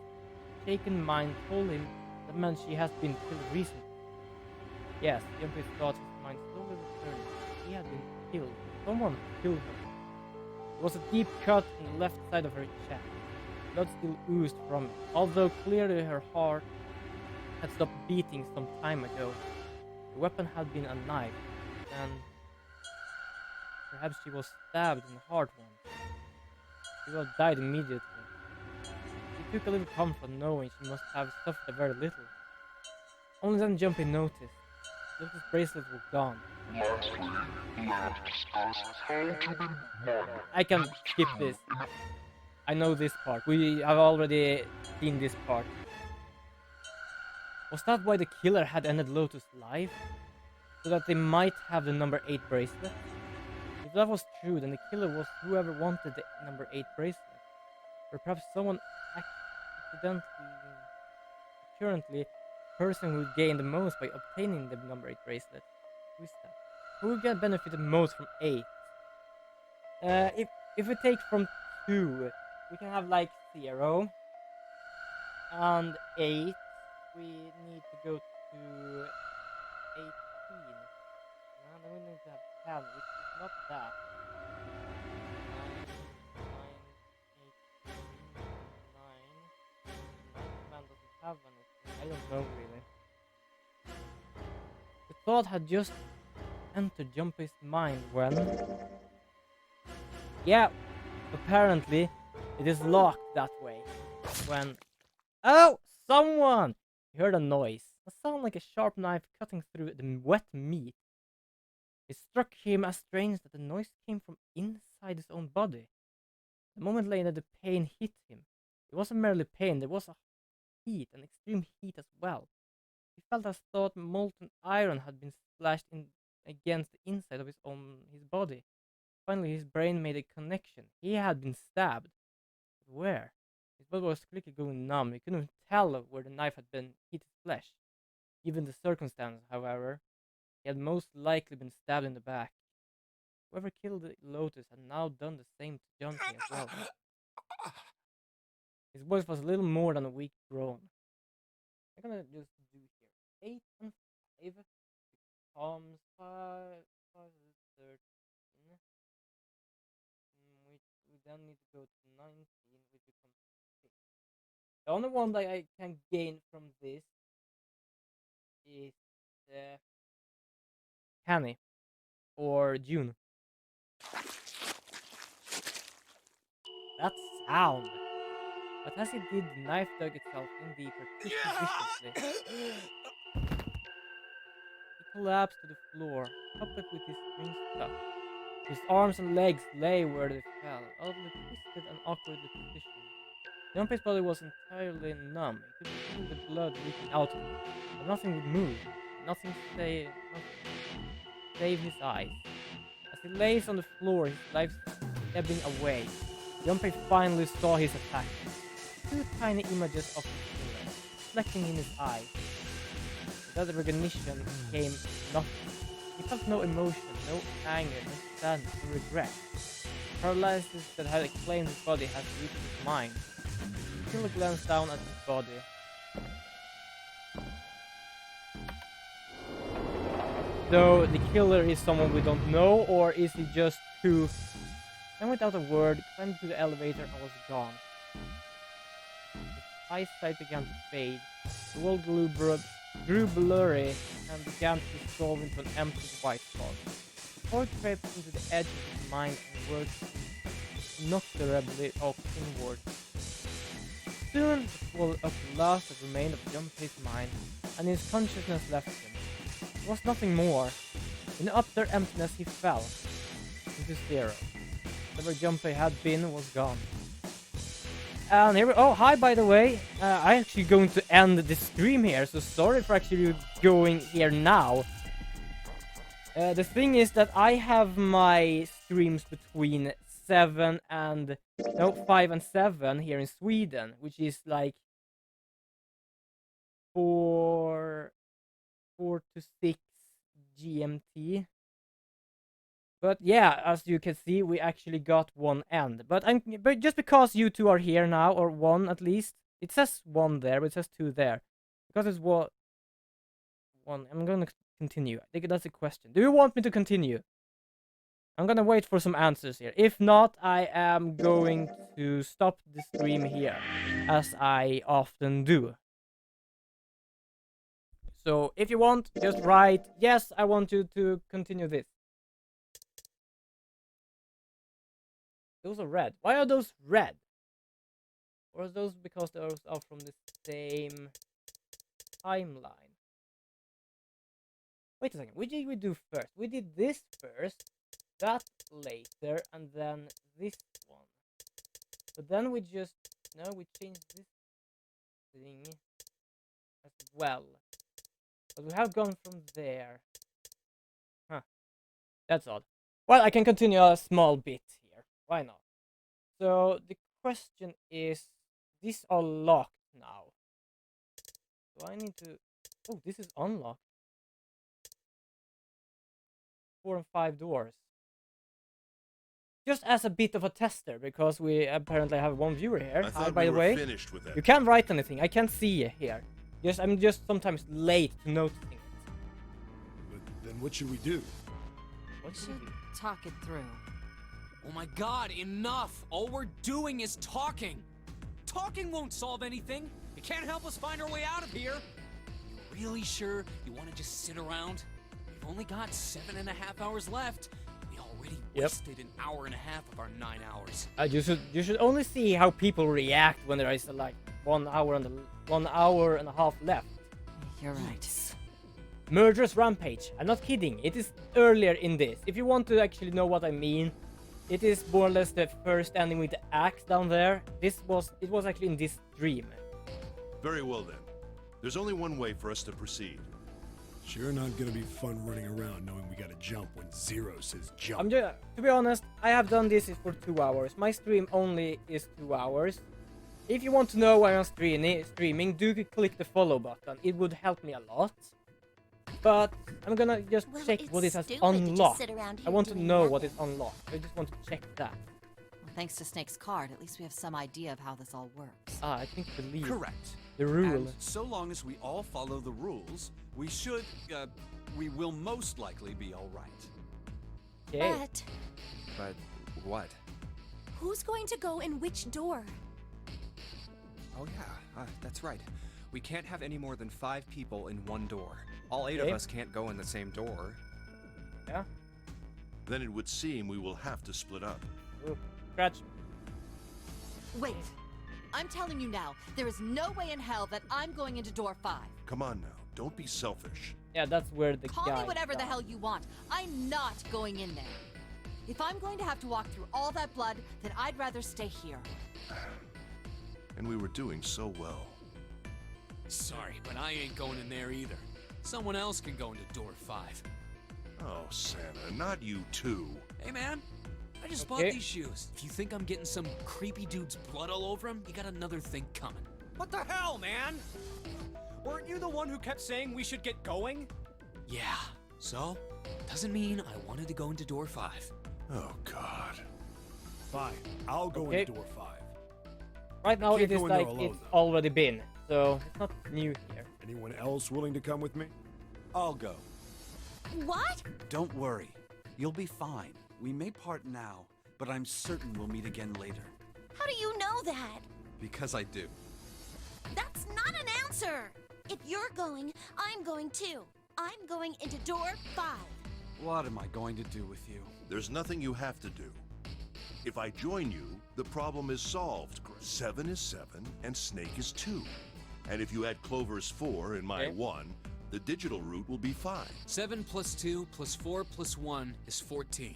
shaken mind told him that meant she has been killed recently. Yes, Jumpy thought his mind slowly returned. She had been killed. Someone killed her. There was a deep cut in the left side of her chest. Blood still oozed from it, although clearly her heart had stopped beating some time ago. The weapon had been a knife, and perhaps she was stabbed in the heart once. She would have died immediately. She took a little comfort knowing she must have suffered a very little. Only then Jumpy noticed. Lotus' bracelets were gone. I can skip this. I know this part. We have already seen this part. Was that why the killer had ended Lotus' life? So that they might have the number 8 bracelet? If that was true, then the killer was whoever wanted the number 8 bracelet. Or perhaps someone accidentally... Currently, the person who would gain the most by obtaining the number 8 bracelet. Who is that? Who will get benefited most from 8? If we take from 2, we can have like 0. And 8, we need to go to 18. And then we need to have 10, which is not that. 9 man doesn't have anything. I don't know really. The thought had just entered Jumpy's mind when... Yeah, apparently it is locked that way. When... Oh! Someone! He heard a noise. A sound like a sharp knife cutting through the wet meat. It struck him as strange that the noise came from inside his own body. A moment later the pain hit him. It wasn't merely pain, there was a heat, an extreme heat as well. He felt as though molten iron had been splashed in against the inside of his body. Finally his brain made a connection. He had been stabbed. But where? His body was quickly going numb. He couldn't tell where the knife had been hit his flesh. Given the circumstances, however, he had most likely been stabbed in the back. Whoever killed the Lotus had now done the same to Jumpy as well. His voice was a little more than a weak groan. I'm gonna just do here 8 and 5 becomes 5, 5 is 13, which we then need to go to 19, which becomes 6. The only one that I can gain from this is Hanny or June. That sound! But as it did, the knife dug itself in deeper, twisting viciously. He collapsed to the floor, coupled with his strings cut. His arms and legs lay where they fell, oddly twisted and awkwardly positioned. Junpei's body was entirely numb. He could feel the blood leaking out of him, but nothing would move. Nothing save his eyes. As he lays on the floor, his life ebbing away, Junpei finally saw his attacker. Two tiny images of the killer, reflecting in his eyes. Without recognition came nothing. He felt no emotion, no anger, no sadness, no regret. The paralysis that had claimed his body had reached his mind. The killer glanced down at his body. So the killer is someone we don't know, or is he just too... And without a word, climbed to the elevator and was gone. His eyesight began to fade. The world grew blurry and began to dissolve into an empty white fog. Thought crept into the edge of his mind and worked inexorably up inward. Soon it was up the last that remained of Junpei's mind, and his consciousness left him. There was nothing more. In the utter emptiness he fell into zero. Whatever Junpei had been was gone. And here we... Oh, hi, by the way. I'm actually going to end the stream here, so sorry for actually going here now. The thing is that I have my streams between 5 and 7 here in Sweden, which is like 4 to 6 GMT. But yeah, as you can see, we actually got one end. But just because you two are here now, or one at least, it says one there, but it says two there. Because it's one, I'm gonna continue. I think that's a question. Do you want me to continue? I'm gonna wait for some answers here. If not, I am going to stop the stream here, as I often do. So if you want, just write, yes, I want you to continue this. Those are red. Why are those red? Or are those because those are from the same timeline? Wait a second. What did we do first? We did this first, that later, and then this one. But then we just... No, we changed this thing as well. But we have gone from there. Huh. That's odd. Well, I can continue a small bit here. Why not? So, the question is... These are locked now. Do I need to... Oh, this is unlocked. 4 and 5 doors. Just as a bit of a tester, because we apparently have one viewer here. Hi, by the way. You can't write anything. I can't see here. I'm just sometimes late to noticing it. But then what should we do? We should talk it through. Oh my god, enough! All we're doing is talking! Talking won't solve anything! It can't help us find our way out of here! You really sure you want to just sit around? We've only got 7.5 hours left. We already wasted an hour and a half of our 9 hours. You should only see how people react when there is like 1 hour and 1 hour and a half left. You're right. Murderous rampage. I'm not kidding. It is earlier in this. If you want to actually know what I mean, it is more or less the first ending with the axe down there. It was actually in this dream. Very well then. There's only one way for us to proceed. Sure not gonna be fun running around knowing we gotta jump when Zero says jump. To be honest, I have done this for 2 hours. My stream only is 2 hours. If you want to know why I'm streaming, do click the follow button. It would help me a lot. But I'm gonna just check what it has unlocked. I want to know what is unlocked. I just want to check that. Well, thanks to Snake's card, at least we have some idea of how this all works. I think believe. Correct. The rule. And so long as we all follow the rules, we will most likely be all right. Okay. But what? Who's going to go in which door? Oh yeah, that's right. We can't have any more than 5 people in one door. All 8 of us can't go in the same door. Yeah. Then it would seem we will have to split up. Ooh, scratch. Wait. I'm telling you now, there is no way in hell that I'm going into door 5. Come on now, don't be selfish. Yeah, that's where the Call guy me whatever the died. hell you want. I'm not going in there. If I'm going to have to walk through all that blood, then I'd rather stay here. And we were doing so well. Sorry, but I ain't going in there either. Someone else can go into door 5. Oh, Santa, not you too. Hey, man. I just bought Okay. these shoes. If you think I'm getting some creepy dude's blood all over them, you got another thing coming. What the hell, man? Weren't you the one who kept saying we should get going? Yeah. So, doesn't mean I wanted to go into door 5. Oh, God. Fine, I'll go Okay. into door 5. Right now can't it is go in there like alone, it's though. already been, so it's not new here. Anyone else willing to come with me? I'll go. What? Don't worry. You'll be fine. We may part now, but I'm certain we'll meet again later. How do you know that? Because I do. That's not an answer! If you're going, I'm going too. I'm going into door 5. What am I going to do with you? There's nothing you have to do. If I join you, the problem is solved. 7 is 7, and Snake is 2. And if you add Clover's 4 and my Okay. 1, the digital route will be 5. 7 plus 2 plus 4 plus 1 is 14.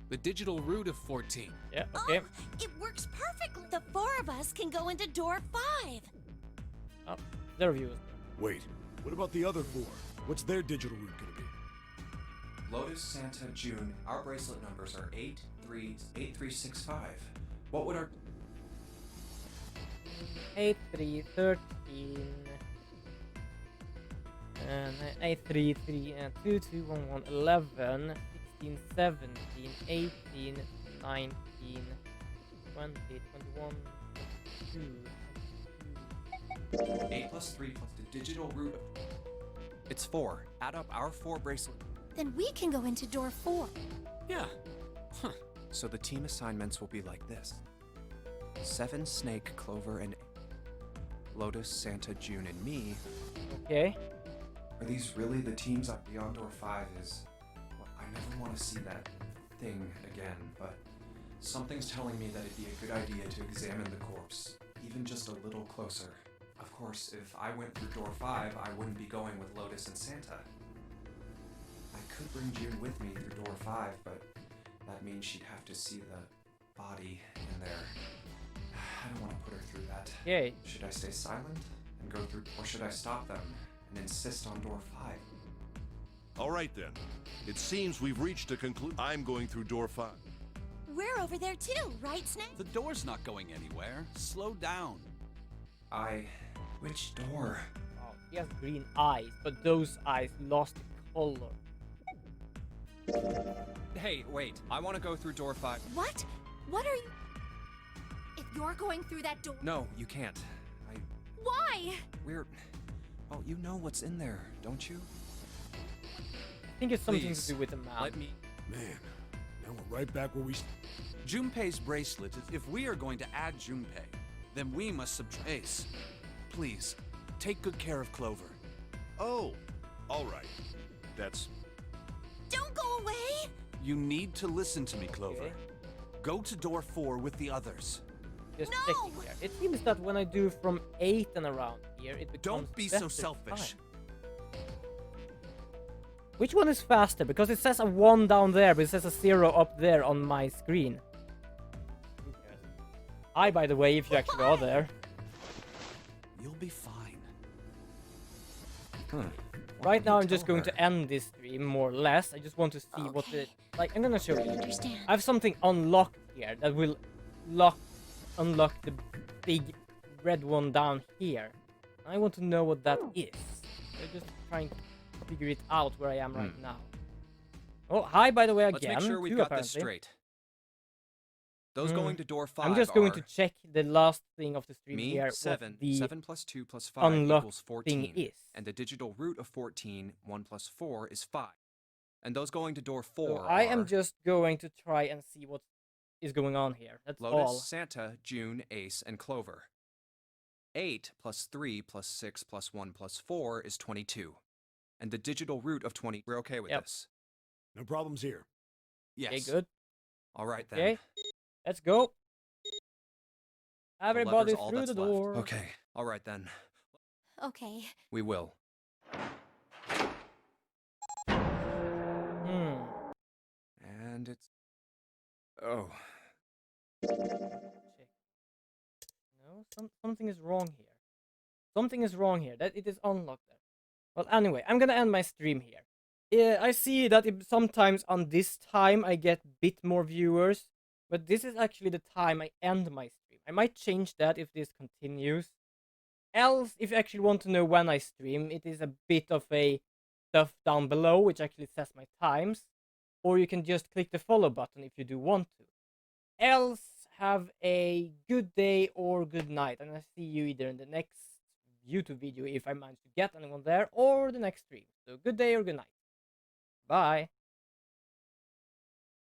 The digital root of 14. Yeah, okay. Oh, it works perfectly. The 4 of us can go into door 5. Oh, the reviews. Wait, what about the other 4? What's their digital route gonna be? Lotus, Santa, June, our bracelet numbers are 8365. What would our 8, 3, 13. And 8, 3, 3, 2, 2, 1, 1, 11, 16, 17, 18, 19, 20, 21, 22. 8 plus 3 plus the digital root of... It's 4. Add up our 4 bracelets. Then we can go into door 4. Yeah. Huh. So the team assignments will be like this. 7, Snake, Clover, and Lotus, Santa, June, and me. Okay. Are these really the teams up beyond door 5 is... Well, I never want to see that thing again, but something's telling me that it'd be a good idea to examine the corpse, even just a little closer. Of course, if I went through door 5, I wouldn't be going with Lotus and Santa. I could bring June with me through door 5, but that means she'd have to see the body in there. I don't want to put her through that. Okay. Should I stay silent and go through, or should I stop them and insist on door 5? All right, then. It seems we've reached a conclusion. I'm going through door 5. We're over there too, right, Snake? The door's not going anywhere. Slow down. Which door? Oh, he has green eyes, but those eyes lost color. Hey, wait. I want to go through door 5. What? What are you... If you're going through that door... No, you can't. Why? Well, you know what's in there, don't you? I think it's something Please, to do with the map. Let me... Man, now we're right back where we... Junpei's bracelet, if we are going to add Junpei, then we must subtract Ace. Please, take good care of Clover. Oh, all right. That's... Don't go away! You need to listen to me, Clover. Okay. Go to door 4 with the others. Just No! checking here. It seems that when I do from 8 and around here, it becomes Don't be better so selfish. time. Which one is faster? Because it says a 1 down there, but it says a 0 up there on my screen. Who cares? Hi, by the way, if you actually are there. You'll be fine. Right now, I'm just going to end this stream, more or less. I just want to see what the... Okay. Like, I'm gonna show I you. understand. I have something unlocked here that will unlock the big red one down here. I want to know what that is. I'm just trying to figure it out where I am right now. Oh, hi, by the way, again. Let's make sure we've too, got apparently. this straight. Those going to door 5 I'm just going are to check the last thing of the stream me, here. 7. What the 7 plus 2 plus 5 unlocked equals thing 14. is. And the digital root of 14, 1 plus 4 is 5. And those going to door 4 So I are am just going to try and see what is going on here. That's Lotus, all. Santa, June, Ace, and Clover. 8 plus 3 plus 6 plus 1 plus 4 is 22. And the digital root of 20... We're okay with Yep. this? No problems here. Yes. Okay, good. All right, then. Okay, let's go. The Everybody lever's all through the that's left. door. Okay. All right, then. Okay. We will. Hmm. And it's... Oh. Check. Nose. something is wrong here. Something is wrong here. That it is unlocked there. Well, anyway, I'm gonna end my stream here. I see that sometimes on this time I get a bit more viewers, but this is actually the time I end my stream. I might change that if this continues. Else, if you actually want to know when I stream, it is a bit of a stuff down below, which actually says my times. Or you can just click the follow button if you do want to. Else, have a good day or good night, and I'll see you either in the next YouTube video if I manage to get anyone there, or the next stream. So good day or good night. Bye.